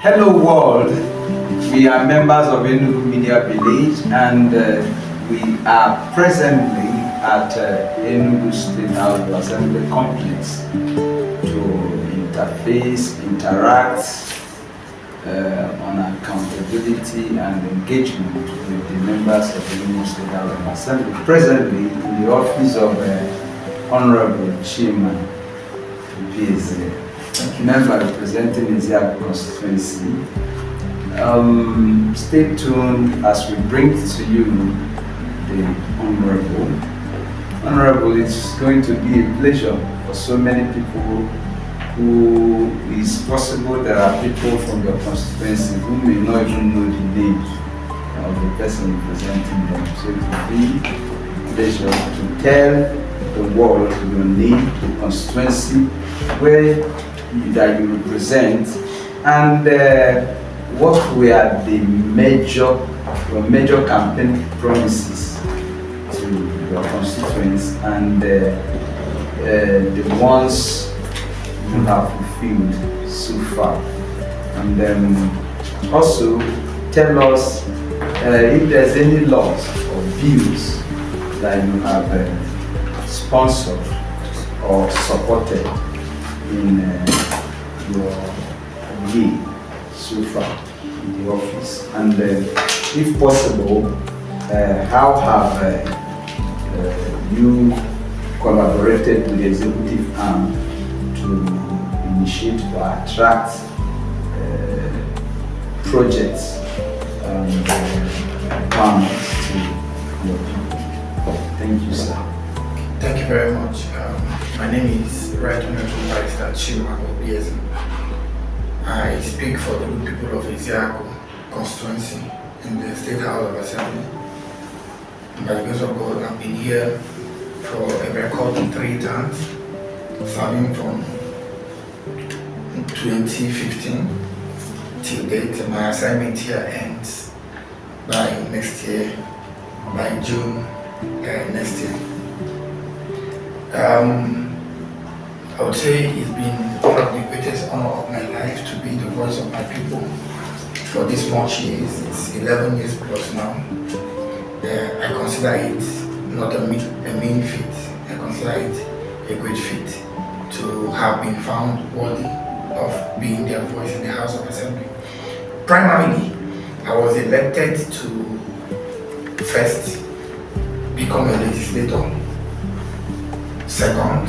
Hello world, we are members of Enugu Media Village and we are presently at Enugu State House of Assembly complex to interface, interact on accountability and engagement with the members of the Enugu State House of Assembly. Presently in the office of Honourable Chima Obieze, member representing Ezeagu Constituency. Stay tuned as we bring to you the Honourable. Honourable, it's going to be a pleasure for so many people who is possible there are people from your constituency who may not even know the name of the person representing them. So it will be a pleasure to tell the world your name, the constituency, where that you represent, and what were the major campaign promises to your constituents, and the ones you have fulfilled so far. And then also tell us if there's any laws or bills that you have sponsored or supported in your year so far in the office, and if possible, how have you collaborated with the executive arm to initiate or attract projects and requirements to your people? Thank you, sir. Thank you very much. My name is Right Honourable Members Chima Obieze. I speak for the good people of Ezeagu Constituency in the State House of Assembly. And by the grace of God, I've been here for a record 3 terms, starting from 2015 till date. My assignment here ends by next year, by June next year. I would say it's been one of the greatest honor of my life to be the voice of my people for this much years. It's 11 years plus now. I consider it not a mean feat. I consider it a great feat to have been found worthy of being their voice in the House of Assembly. Primarily, I was elected to first become a legislator. Second,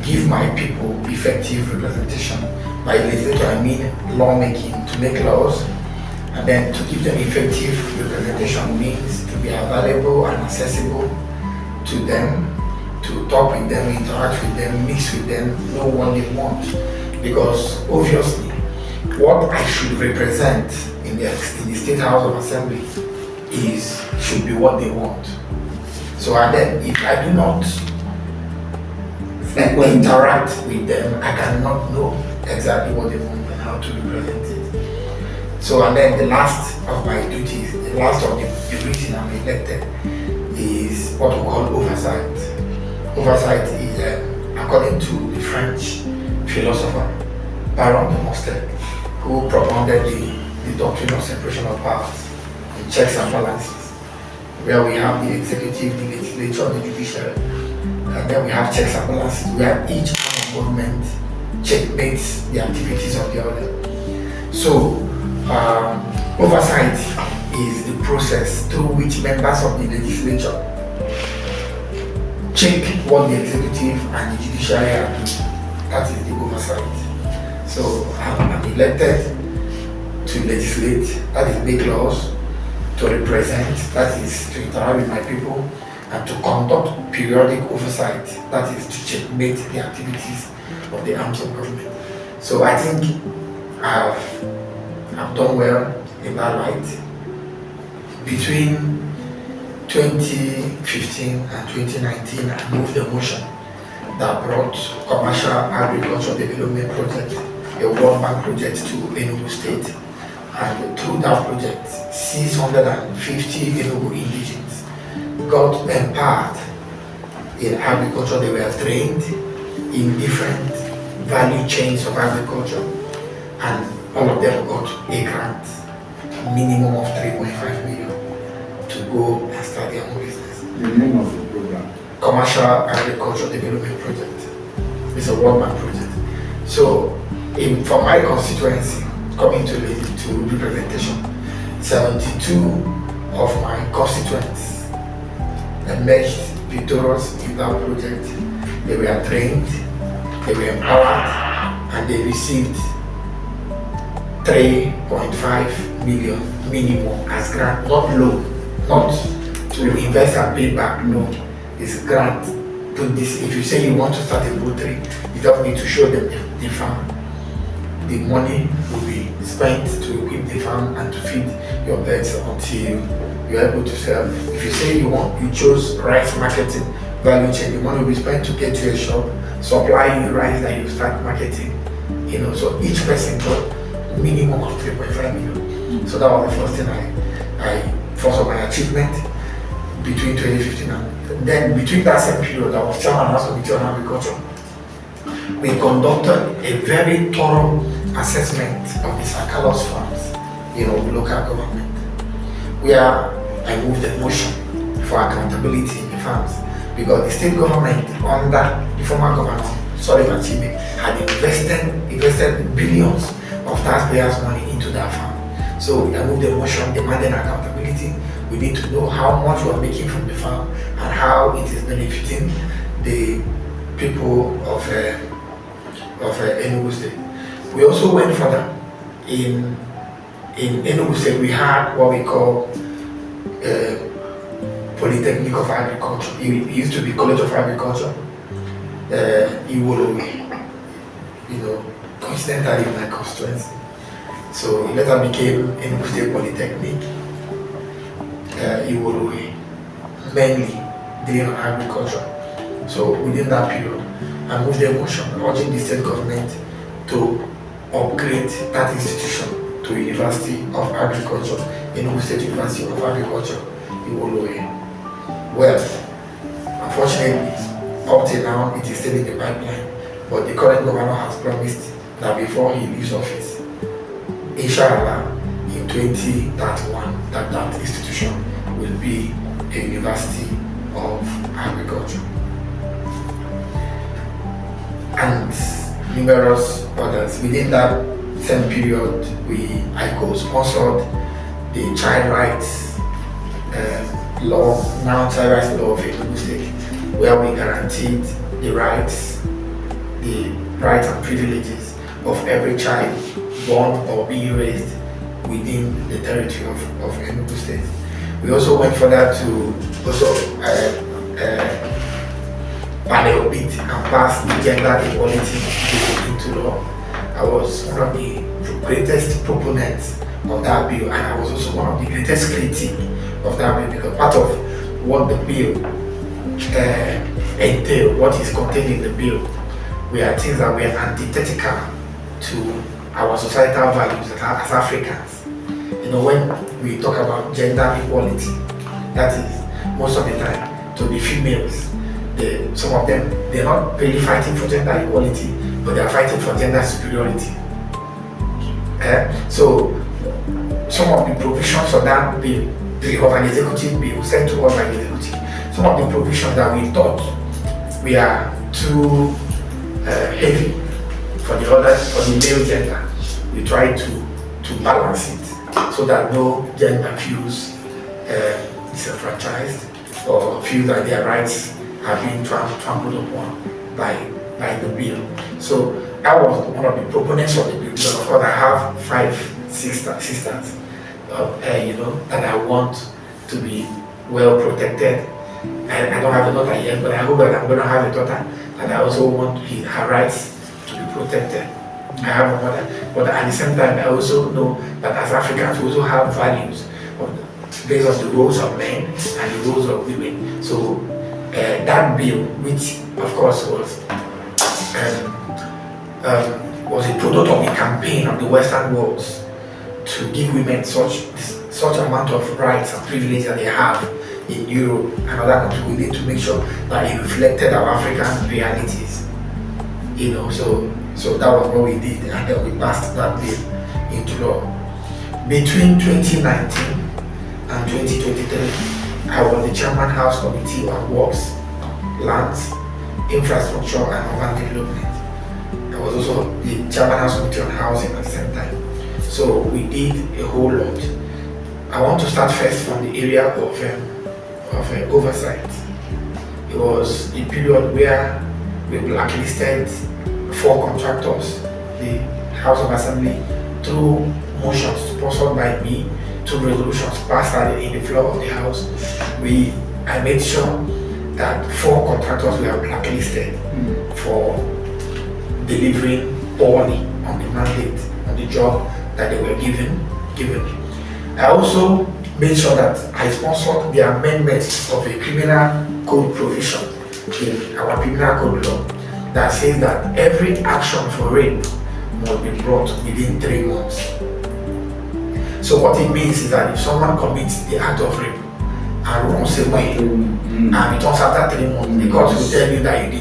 give my people effective representation. By legislature, I mean lawmaking, to make laws, and then to give them effective representation means to be available and accessible to them, to talk with them, interact with them, mix with them, know what they want. Because obviously, what I should represent in the State House of Assembly should be what they want. So and then if I do not interact with them, I cannot know exactly what they want and how to represent it. So and then the last of my duties, the last of the reason I'm elected is what we call oversight. Oversight is according to the French philosopher Barr, who propounded the doctrine of separation of powers, the checks and balances, where we have the executive, the legislature, the judiciary, and then we have checks and balances, where each arm of government checkmates the activities of the other. So, oversight is the process through which members of the legislature check what the executive and the judiciary are doing. That is the oversight. So, I'm elected to legislate, that is make laws, to represent, that is to interact with my people, and to conduct periodic oversight, that is to checkmate the activities of the arms of government. So I think I've done well in that light. Between 2015 and 2019, I moved a motion that brought commercial agriculture development project, a World Bank project to Enugu State. And through that project, 650 Enugu indigenes got empowered in agriculture. They were trained in different value chains of agriculture. and all of them got a grant, minimum of 3.5 million, to go and start their own business. The name of the program? Commercial Agriculture Development Project. It's a one-man project. So, for my constituency, coming to representation, 72 of my constituents emerged victorious in that project. They were trained, they were empowered, and they received 3.5 million minimum as grant, not loan, not to invest and pay back, no, it's grant. To this, if you say you want to start a poultry, you don't need to show them the farm. The money will be spent to equip the farm and to feed your birds until you're able to sell. If you say you chose rice marketing value chain, the money will be spent to get to a shop, supply you rice that you start marketing. So each person got minimum of 3.5 million. So that was the first thing first of my achievement between 2015 and then between that same period, I was chairman of the Journal Agriculture. We conducted a very thorough assessment of the Sakalos farms, local government, where I moved a motion for accountability in the farms because the state government under the former governor, Sullivan Chime, had invested billions of taxpayers' money into that farm. So I moved a motion demanding accountability. We need to know how much we are making from the farm and how it is benefiting the people of Enugu State. We also went further. In Enugu State, we had what we call Polytechnic of Agriculture. It used to be College of Agriculture. Coincidentally in my constituency. So it later became Enugu State Polytechnic. Mainly dealing on agriculture. So within that period, I moved a motion urging the state government to upgrade that institution to University of Agriculture, Enugu State University of Agriculture, Well, unfortunately, up till now, it is still in the pipeline, but the current governor has promised that before he leaves office, inshallah, in 2031, that institution will be a University of Agriculture. And numerous others. Within that same period, I co-sponsored the child rights law, now child rights law of Enugu State, where we guaranteed the rights and privileges of every child born or being raised within the territory of Enugu State. We also went further to panel beat and pass the gender equality into law. I was one of the greatest proponents of that bill, and I was also one of the greatest critics of that bill, because part of what the bill entails, what is contained in the bill, were things that were antithetical to our societal values as Africans. When we talk about gender equality, that is most of the time to the females. Some of them, they're not really fighting for gender equality, but they're fighting for gender superiority. So some of the provisions of that bill, of an executive bill sent to us by the executive, some of the provisions that we thought we are too heavy for the male gender, we try to balance it so that no gender feels disenfranchised or feel that their rights are being trampled upon by the bill. So I was one of the proponents of the bill, because of course I have 5 sisters that I want to be well protected. I don't have a daughter yet, but I hope that I'm going to have a daughter, and I also want her rights to be protected. I have a mother, but at the same time I also know that as Africans we also have values based on the roles of men and the roles of women. So that bill, which of course was a product of the campaign of the Western world to give women such amount of rights and privileges that they have in Europe and other countries, we need to make sure that it reflected our African realities. So that was what we did, and then we passed that bill into law. Between 2019 and 2023, I was the chairman House Committee on Works, Lands, Infrastructure and Urban Development. I was also the chairman House Committee on Housing at the same time. So we did a whole lot. I want to start first from the area of oversight. It was a period where we blacklisted 4 contractors. The House of Assembly, through motions sponsored by me, 2 resolutions passed in the floor of the House. I made sure that 4 contractors were blacklisted for delivering poorly on the mandate, on the job that they were given. I also made sure that I sponsored the amendments of a criminal code provision in our criminal code law that says that every action for rape must be brought within 3 months. So what it means is that if someone commits the act of rape and runs away and returns after 3 months, the court will tell you that the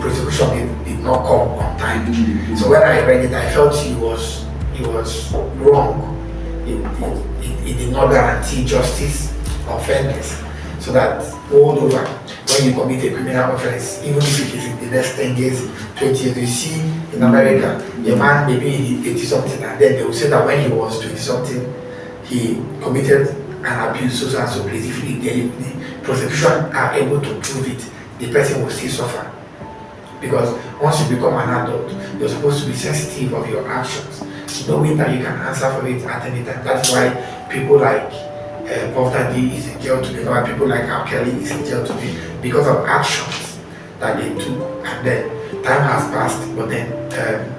prosecution did not come on time. So when I read it, I felt it was wrong. It did not guarantee justice or fairness. So that all over, when you commit a criminal offense, even if it is in the next 10 years, 20 years, you see in America, a man may be in 80 something, and then they will say that when he was 20 something, he committed an abuse, so and so place. If the prosecution are able to prove it, the person will still suffer. Because once you become an adult, you're supposed to be sensitive of your actions, knowing that you can answer for it at any time. That's why people like Puff Daddy is in jail today, why people like R. Kelly is in jail today, because of actions that they took. And then time has passed, but then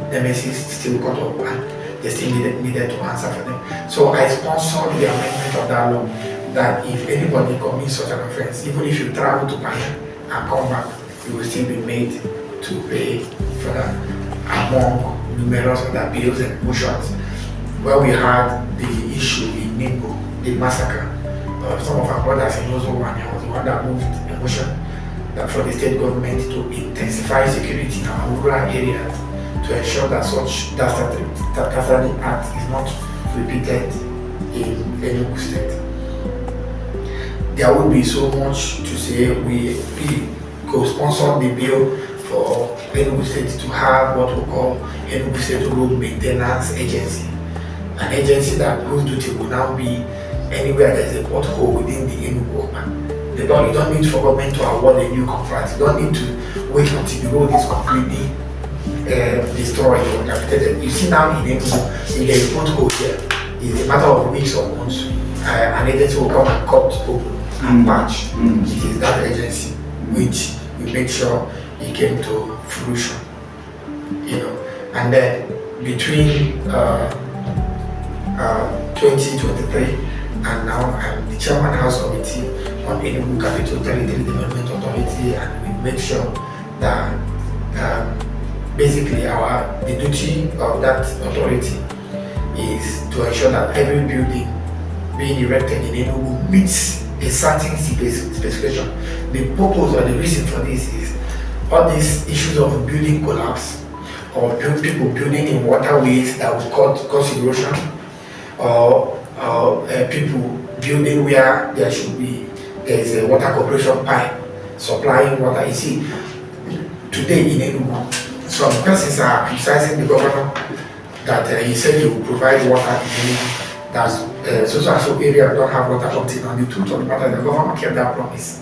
Nemesis still got up and they still needed to answer for them. So I sponsored the amendment of that law that if anybody commits such an offense, even if you travel to Barr and come back, you will still be made to pay for that, among numerous other bills and motions. Where we had the issue in Enugu, the massacre of some of our brothers in Enugu, was the one that moved a motion that for the state government to intensify security in our rural areas to ensure that such dastardly act is not repeated in Enugu State. There would be so much to say. We co-sponsored the bill for Enugu State to have what we call Enugu State Road Maintenance Agency, an agency whose duty will now be anywhere there is a pothole within the Enugu Open. You don't need for government to award a new contract. You don't need to wait until the road is completely destroyed or dilapidated. You see now in Enugu, if there is a pothole here, it's a matter of weeks or months. An agency will come and cut open and patch. It is that agency which we make sure it came to fruition. And then between 2023 and now I'm the chairman House Committee on Enugu Capital Territory Development Authority, and we make sure that basically the duty of that authority is to ensure that every building being erected in Enugu meets a certain specification. The purpose or the reason for this is all these issues of building collapse or people building in waterways that will cause erosion, or people building where there is a water corporation pipe supplying water. You see, today in Enugu, some persons are criticizing the governor that he said he will provide water in Enugu. That so area don't have water until. And the truth of the matter, the governor kept that promise.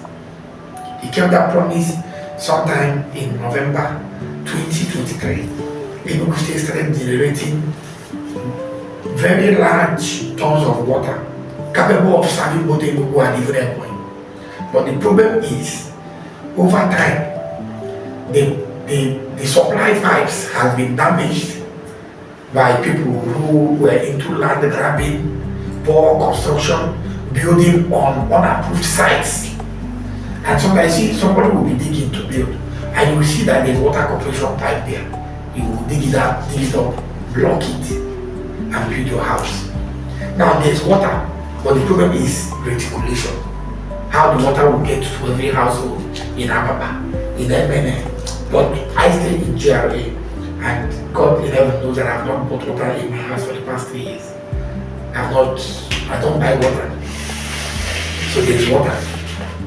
He kept that promise sometime in November 2023. Enugu State started generating very large tons of water, capable of serving both Enugu and even Ebonyi. But the problem is, over time, the supply pipes have been damaged by people who were into land grabbing, poor construction, building on unapproved sites. And sometimes somebody will be digging to build, and you will see that there's water corporation pipe there. You will dig it up, block it, and build your house. Now there's water, but the problem is reticulation. How the water will get to every household in Ababa, in Emene, But I stay in GRA, and God in heaven knows that I've not bought water in my house for the past 3 years. I don't buy water. So there's water.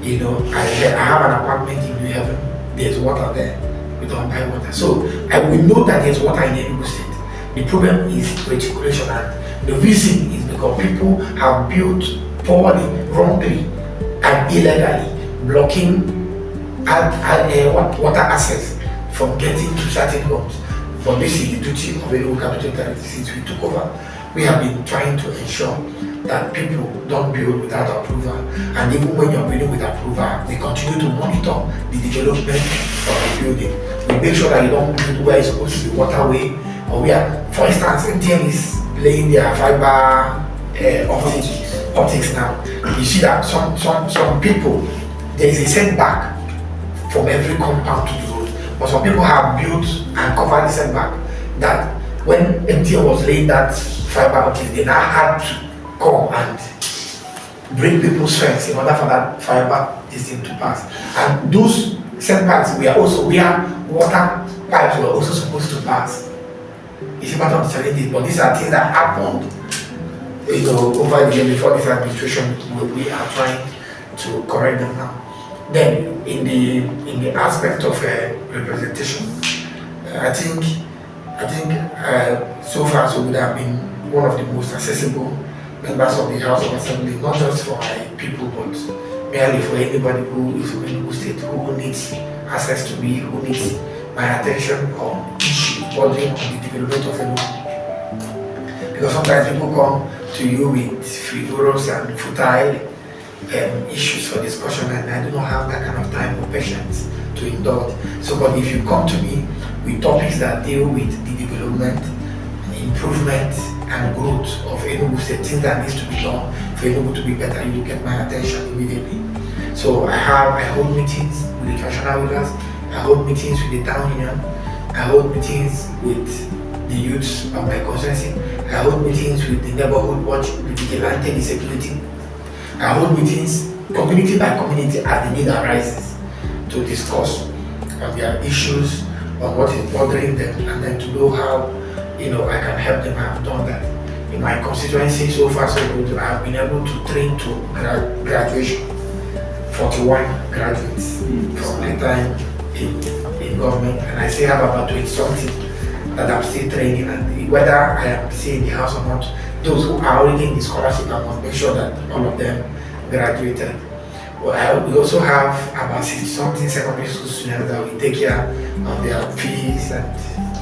You know, I have an apartment in New Heaven, there's water there. We don't buy water. So we know that there's water in Enugu State. The problem is reticulation, and the reason is because people have built poorly, wrongly, and illegally, blocking water access from getting to certain homes. But this is the duty of Enugu Capital since we took over. We have been trying to ensure that people don't build without approval, and even when you're building with approval, they continue to monitor the development of the building. We make sure that you don't build where it's supposed to be waterway, or where, for instance, MTN is laying their fiber optics now. You see that some people, there is a setback from every compound to the road, but some people have built and covered the setback that when MTN was laying that fiber optics, they now had to come and break people's fence in order for that fiber thing to pass. And those setbacks were also where water pipes were also supposed to pass. It's a matter of challenges, but these are things that happened, you know, over the year before this administration. We are trying to correct them now. Then, in the aspect of representation, I think so far so would have been one of the most accessible members of the House of Assembly, not just for my people, but merely for anybody who is in Enugu State, who needs access to me, who needs my attention on issues bordering on the development of Enugu. Because sometimes people come to you with frivolous and futile issues for discussion, and I do not have that kind of time or patience to indulge. So, but if you come to me with topics that deal with the development, improvement, and growth of Enugu State, things that needs to be done for Enugu to be better, you will get my attention immediately. So I hold meetings with the traditional rulers, I hold meetings with the town union, I hold meetings with the youths of my constituency, I hold meetings with the neighborhood watch, with the vigilante disability, I hold meetings community by community as the need arises to discuss on their issues, on what is bothering them, and then to know how I can help them. I have done that. In my constituency, so far so good, I have been able to train to graduation, 41 graduates from my time in government, and I still have about 20 something that I'm still training, and whether I am still in the house or not, those who are already in the scholarship, I must make sure that all of them graduated. Well, we also have about 60 something secondary school students that we take care of their fees and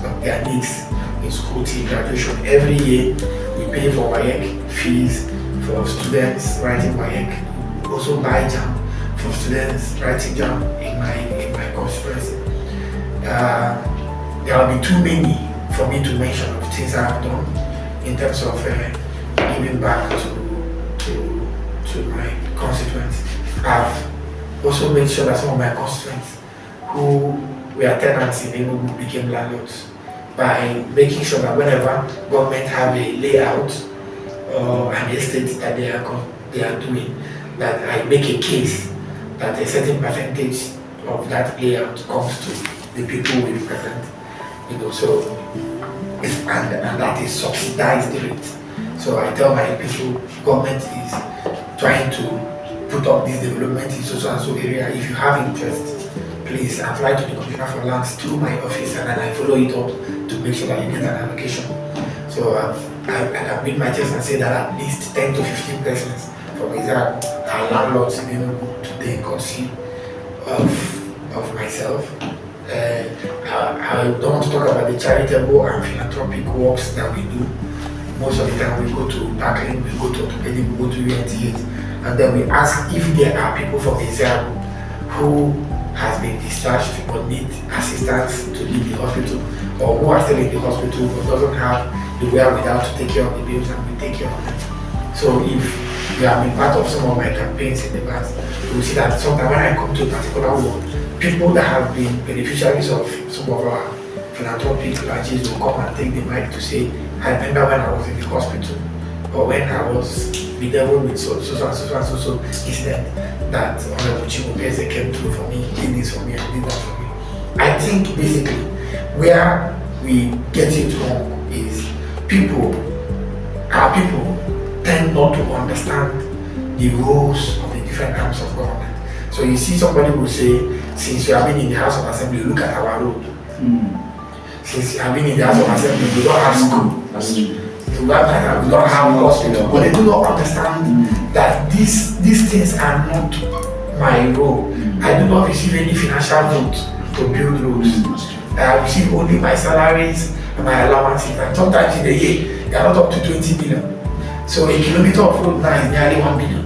of their needs in school till graduation. Every year we pay for WAEC fees for students writing WAEC. We also buy jam for students writing jam in my constituency. There will be too many for me to mention of things I have done in terms of giving back to my constituents. I've also made sure that some of my constituents who were tenants in Enugu became landlords by making sure that whenever government have a layout or an estate that they are doing, that I make a case that a certain percentage of that layout comes to the people we represent. So and that is subsidized rate. So I tell my people, government is trying to put up this development in so and so area. If you have interest, please apply to the Commissioner for Lands through my office, and then I follow it up to make sure that you get an allocation. So I've made my test and say that at least 10 to 15 persons from Ezeagu are landlords in Enugu today, courtesy of myself. I don't want to talk about the charitable and philanthropic works that we do. Most of the time we go to Barclay, we go to orthopedic, we go to UNTH, and then we ask if there are people from Ezeagu who has been discharged but need assistance to leave the hospital, or who are still in the hospital but doesn't have the wherewithal to take care of the bills, and we take care of them. So if you have been part of some of my campaigns in the past, you will see that sometimes when I come to a particular ward, people that have been beneficiaries of some of our philanthropic pledges will come and take the mic to say, I remember when I was in the hospital, or when I was bedeviled with so incident, that Honourable Chima Obieze came through for me, did this for me, and did that for me. I think basically where we get it wrong is our people tend not to understand the roles of the different arms of government. So you see somebody will say, since you have been in the House of Assembly, look at our road. Since you have been in the House of Assembly, we don't have school. That's true. We don't have hospital. But they do not understand that these things are not my role. I do not receive any financial vote to build roads. I receive only my salaries and my allowances. And sometimes in a year, they are not up to 20 billion. So a kilometer of road now is nearly 1 billion.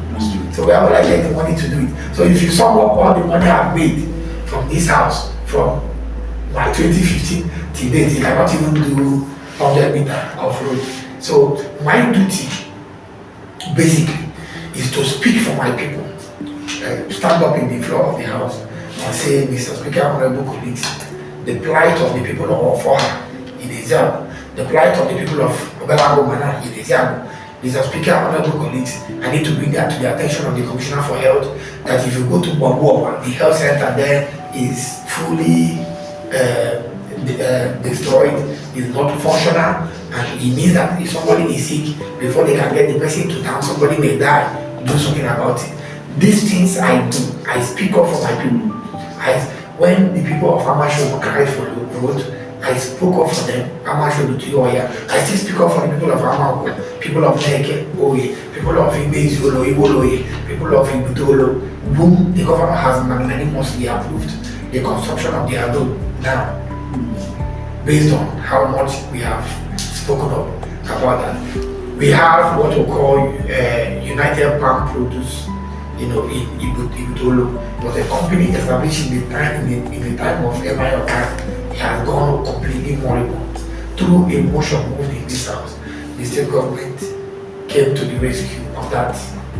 So where would I get the money to do it? So if you sum up all the money I've made from this house, from my 2015 till date, I cannot even do 100 meters of road. So my duty, basically, is to speak for my people. Stand up in the floor of the house and say, Mr. Speaker, honorable colleagues, the plight of the people of Ofoha in Ezeagu, the plight of the people of Enugu in Ezeagu. Mr. Speaker, honorable colleagues, I need to bring that to the attention of the Commissioner for Health, that if you go to Bambuwa, the health center there is fully destroyed, is not functional, and it means that if somebody is sick, before they can get the person to town, somebody may die. Do something about it. These things I do. I speak up for my people. When the people of Amasho cried for the road, I spoke up for them. Amasho to Yoya. I still speak up for the people of Amako, people of Neke, Oye, people of Ibeziolo, Iboloye, people of Ibutolo, whom the government has magnanimously approved the construction of their road now, based on how much we have spoken up about that. We have what we call United Palm Produce, in Ibutolo. It was a company established in the time of MIOR. It has gone completely moribund. Through a motion moved in this house, the state government came to the rescue of that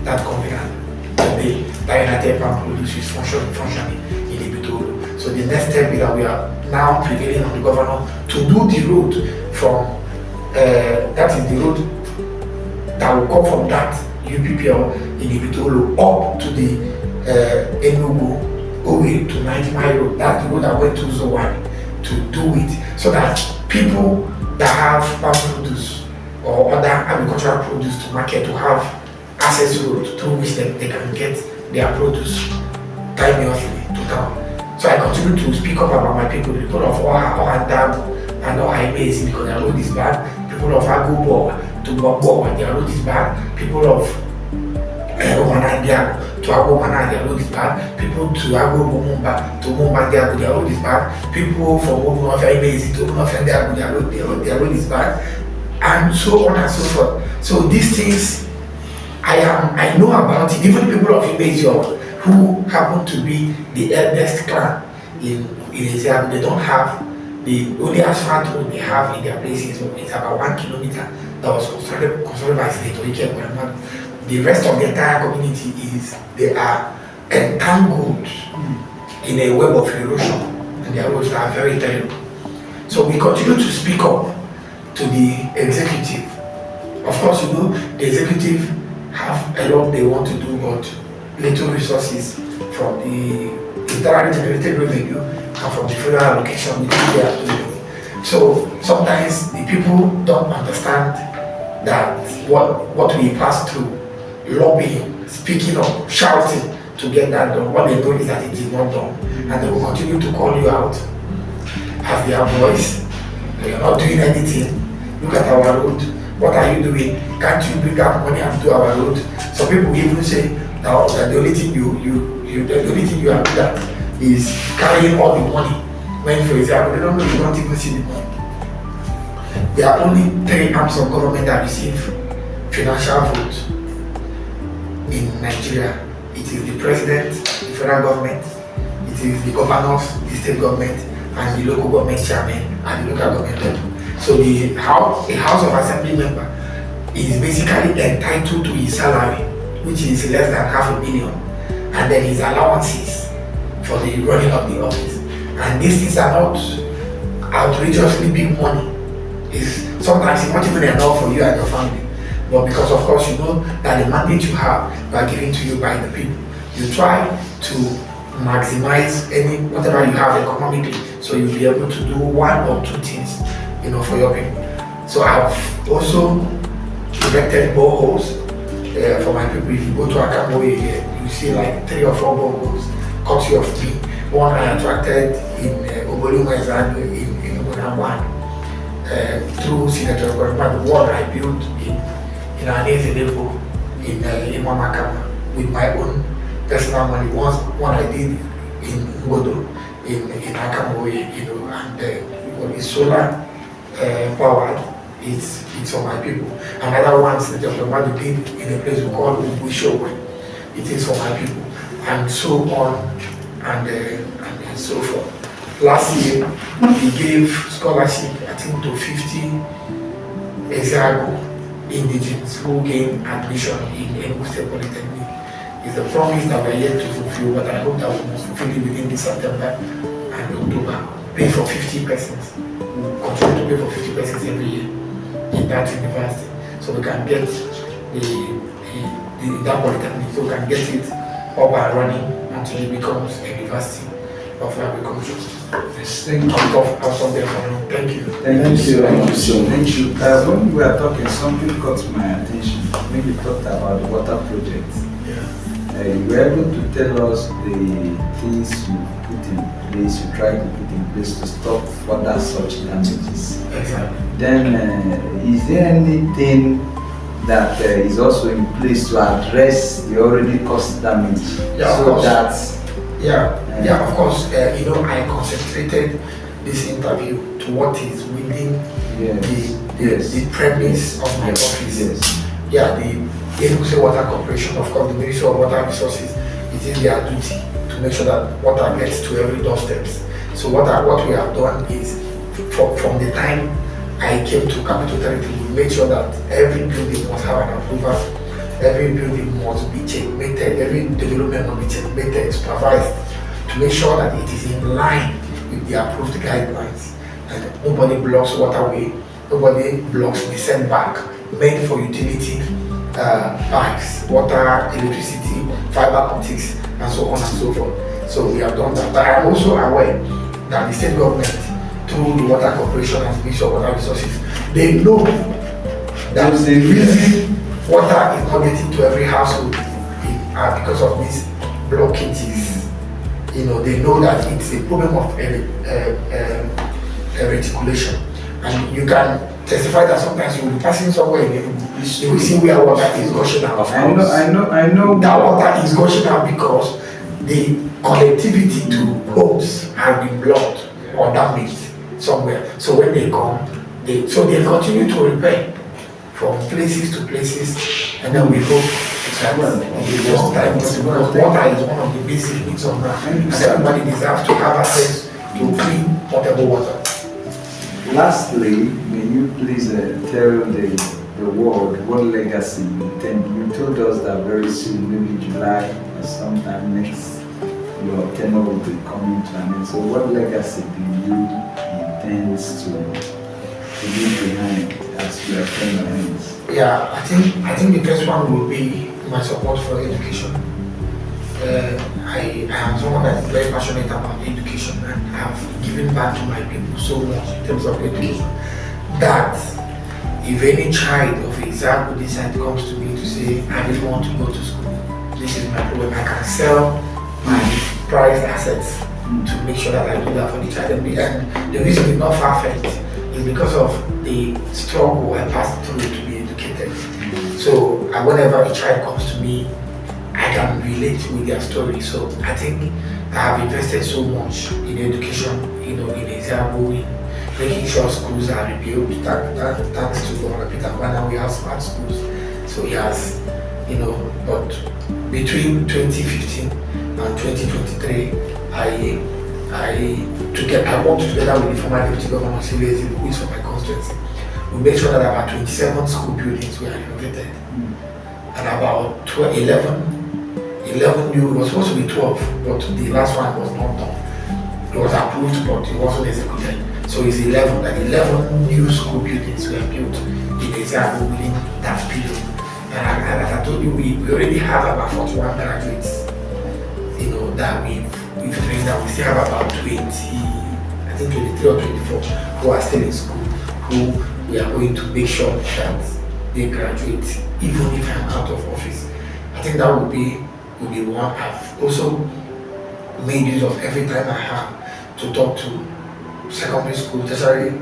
company. Today, that United Palm Produce is functioning in Ibutolo. So the next step is that we are now prevailing on the governor to do the road from that is the road that will come from that UPPL in Ibutolo up to the Enugu to 90 Mile Road. That's the road that went to Zowani, to do it so that people that have palm produce or other agricultural produce to market to have access to road through which they can get their produce timeously to town. So I continue to speak up about my people, the people of Ohandam and Ohaimezi, because their road is bad, people of Agubo to Bobo, their road is bad, people of Omanandia to Agomana, their road is bad, people to Agomumba to Mumbandia, their road is bad, people from Ohaimezi to Omanandia, their road is bad, and so on and so forth. So these things I know about it. Even people of Ezeagu who happen to be the eldest clan in Ezeagu, they don't have the only asphalt road they have in their places. It's about 1 kilometer that was constructed by State. The rest of the entire community they are entangled in a web of erosion, and their roads are very terrible. So we continue to speak up to the executive. Of course, the executive have a lot they want to do, but little resources from the internally generated revenue and from the federal allocation which they are doing. So sometimes the people don't understand that what we pass through, lobbying, speaking up, shouting to get that done. What they know is that it is not done, and they will continue to call you out as their voice. They are not doing anything. Look at our road. What are you doing? Can't you bring up money and do our road? Some people even say now that the only thing you have done is carrying all the money. When for example, they don't know, you don't even see the money. There are only 3 arms of government that receive financial vote in Nigeria. It is the president, the federal government, it is the governors, the state government, and the local government chairman and the local government level. So a House of Assembly member is basically entitled to his salary, which is less than $500 million, and then his allowances for the running of the office. And these things are not outrageously big money. Sometimes it's not even enough for you and your family. But because of course you know that the mandate you have are given to you by the people, you try to maximize whatever you have economically So you'll be able to do one or two things, for your people. So I've also erected boreholes for my people. If you go to Akamoye here, you see like 3 or 4 boreholes, courtesy of me. One I attracted in Ezeagu in Enugu through Senator Barr. One I built in Enugu in Mamakama with my own personal money. One I did in Ngodo in Akamoye, and it's solar powered. It's for my people. Another one Senator Barr did in a place we call Bushowe. It is for my people, and so on and so forth. Last year, we gave scholarship, I think, to 50 Ezeagu indigenes who gained admission in Enugu State Polytechnic. It's a promise that we are yet to fulfill, but I hope that we must fulfill it within this September and October. Pay for 50 persons. We continue to pay for 50 persons every year in that university, so we can get that polytechnic, so we can get it up and running until it becomes a university of agriculture. Thank you. Out of there for now. Thank you. Thank you. When we were talking, something caught my attention. When you talked about the water project, you were able to tell us the things you put in place, you tried to put in place to stop further such damages. Exactly. Then, is there anything that is also in place to address the already caused damage? Yeah, so that of course. I concentrated this interview to what is within the premise of my office. Yes. Yeah, the Enugu Water Corporation, of course, the Ministry of Water Resources, it is their duty to make sure that water gets to every doorstep. So what we have done is, from the time I came to Capital Territory, we made sure that every building must have an approval, every building must be checkmated, every development must be checkmated, supervised, to make sure that it is in line with the approved guidelines. And nobody blocks waterway, nobody blocks the setback made for utility pipes, water, electricity, fiber optics, and so on and so forth. So we have done that. But I'm also aware that the state government, through the Water Corporation and the Ministry of Water Resources, they know that the reason water is not getting to every household because of these blockages. They know that it's a problem of reticulation. And you can testify that sometimes you will be passing somewhere in you will see where water is gushing out. I know. That water is gushing out because the connectivity to homes has been blocked or damaged somewhere. So when they come, they continue to repair from places to places, and then we hope that because water is one of the basic needs of man, and everybody deserves to have access to clean, potable water. Lastly, may you please tell the world what legacy you intend? You told us that very soon, maybe July or sometime next, your tenure will be coming to an end. So what legacy do you intend to leave behind as your tenure ends? Yeah, I think the first one will be my support for education. I am someone that is very passionate about education, and I have given back to my people so much in terms of education that if any child of Ezeagu comes to me to say, I really want to go to school, this is my problem, I can sell my prized assets to make sure that I do that for the child. And the reason it's not far-fetched is because of the struggle I passed through to be educated. So whenever a child comes to me, I can relate with their story. So I think I have invested so much in education, in Ezeagu, in making sure schools are rebuilt. Thanks to Governor Peter Bana, we have smart schools. So he has, but between 2015 and 2023, I worked together with the former Deputy Governor, Ezeagu, who is from my constituency. We made sure that about 27 school buildings were renovated, and about 11 new, it was supposed to be 12, but the last one was not done. It was approved, but it wasn't executed. So it's 11, like 11 new school buildings were built in Ezeagu within that period. And as I told you, we already have about 41 graduates, that we've trained, and we still have about 20, I think 23 or 24, who are still in school, who we are going to make sure that they graduate, even if I'm out of office. I think that would be one. I've also made use of every time I have to talk to secondary school, tertiary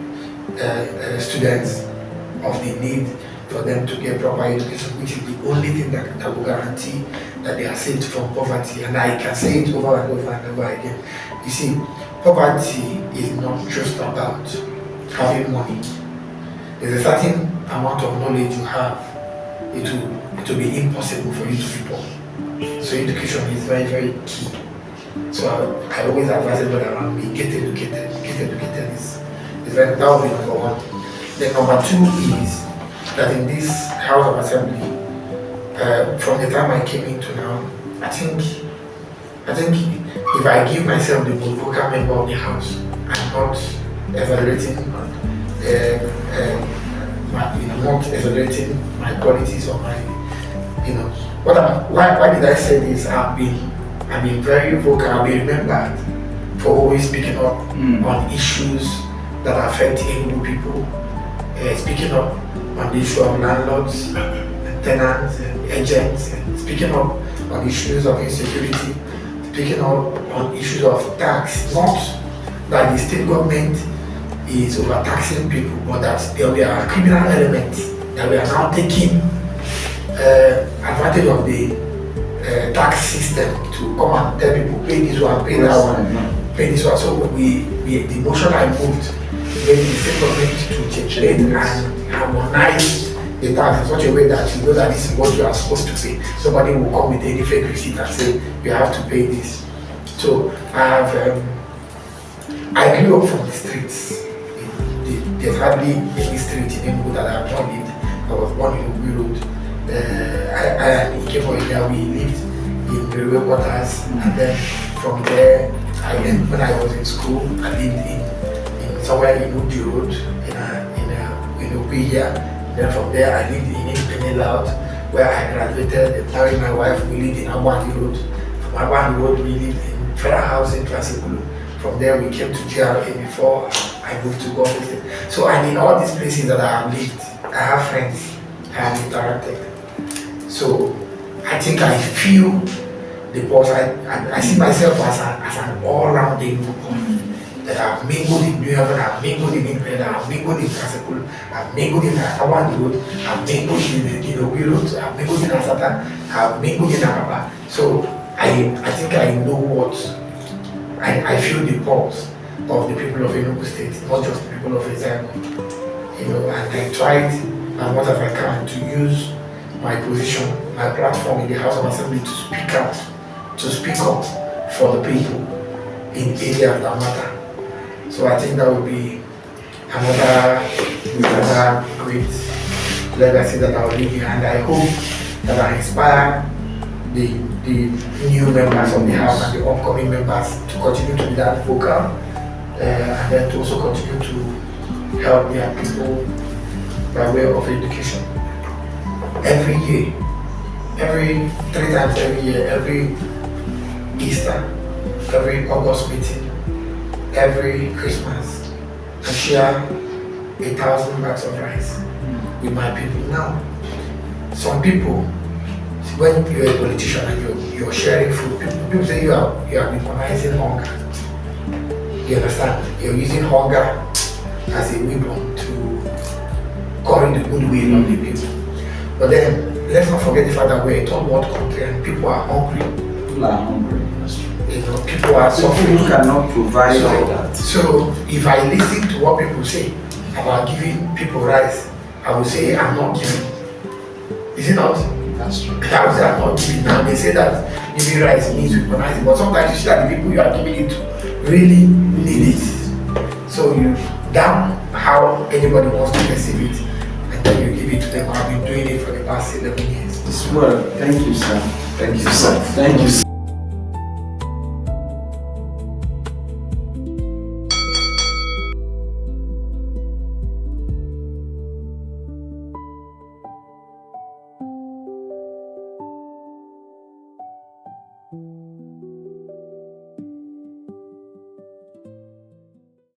students of the need for them to get proper education, which is the only thing that will guarantee that they are saved from poverty. And I can say it over and over and over again. You see, poverty is not just about having money. There's a certain amount of knowledge you have, it will be impossible for you to be poor. So education is very, very key. So I always advise everybody around me, get educated. Get educated is very, that will be number one. Then number two is that in this House of Assembly, from the time I came into now, I think if I give myself the most vocal member of the House, I'm not evaluating not evaluating my qualities or my, why did I say this? I've been very vocal. I've been remembered for always speaking up on issues that affect Enugu people, speaking up on the issue of landlords, and tenants, and agents, and speaking up on issues of insecurity, speaking up on issues of tax. Not that the state government is overtaxing people, but that there are criminal elements that we are now taking advantage of the tax system to come and tell people pay this one, pay that one, pay this one. So the motion I moved made the state government to change and harmonize the tax in such a way that you know that this is what you are supposed to pay. Somebody will come with any fake receipt and say you have to pay this. So I grew up from the streets. There's hardly any street in Enugu that I have not lived. I was born in Enugu Road. I and Ikemoida, we lived in the railway quarters, and then from there, when I was in school, I lived in somewhere in Enugu Road, in Enugu. Then from there, I lived in Penelaut, where I graduated, married my wife. We lived in Abwani Road. From Abwani Road, we lived in Federal House in Transikulu. From there, we came to GRA before I moved to government. So, and in all these places that I have lived, I have friends, I have interacted. So, I think I feel the pulse. I see myself as an all-round Enugu that I've mingled in New Haven, I've mingled in England, I've mingled in Transikulu, I've mingled in Awani Road, I've mingled in Enugu Road, I've mingled in Asata, I've mingled in Ababa. So, I think I know what. I feel the pulse of the people of Enugu State, not just the people of Ezeagu. And I tried as much as I can to use my position, my platform in the House of Assembly to speak out, to speak up for the people in areas that matter. So I think that would be another great legacy that I will leave here, and I hope that I inspire the new members of the House and the upcoming members to continue to be that vocal, and then to also continue to help their people by way of education. Every year, every 3 times every year, every Easter, every August meeting, every Christmas, I share 1,000 bags of rice with my people. Now, some people, when you're a politician and you're sharing food, people say you are weaponizing hunger. You understand? You're using hunger as a weapon to curry the goodwill of the people. But then, let's not forget the fact that we're a third world country and people are hungry. People are hungry. That's true. People are suffering. People cannot provide all that. So, if I listen to what people say about giving people rice, I will say I'm not giving. Is it not? That's true. I would say I'm not giving. Now they say that giving rice means weaponizing, but sometimes you see that the people you are giving it to really need it. So you down how anybody wants to perceive it, and then you give it to them. I've been doing it for the past 11 years. Well, thank you, sir. Thank you, sir. Thank you, sir.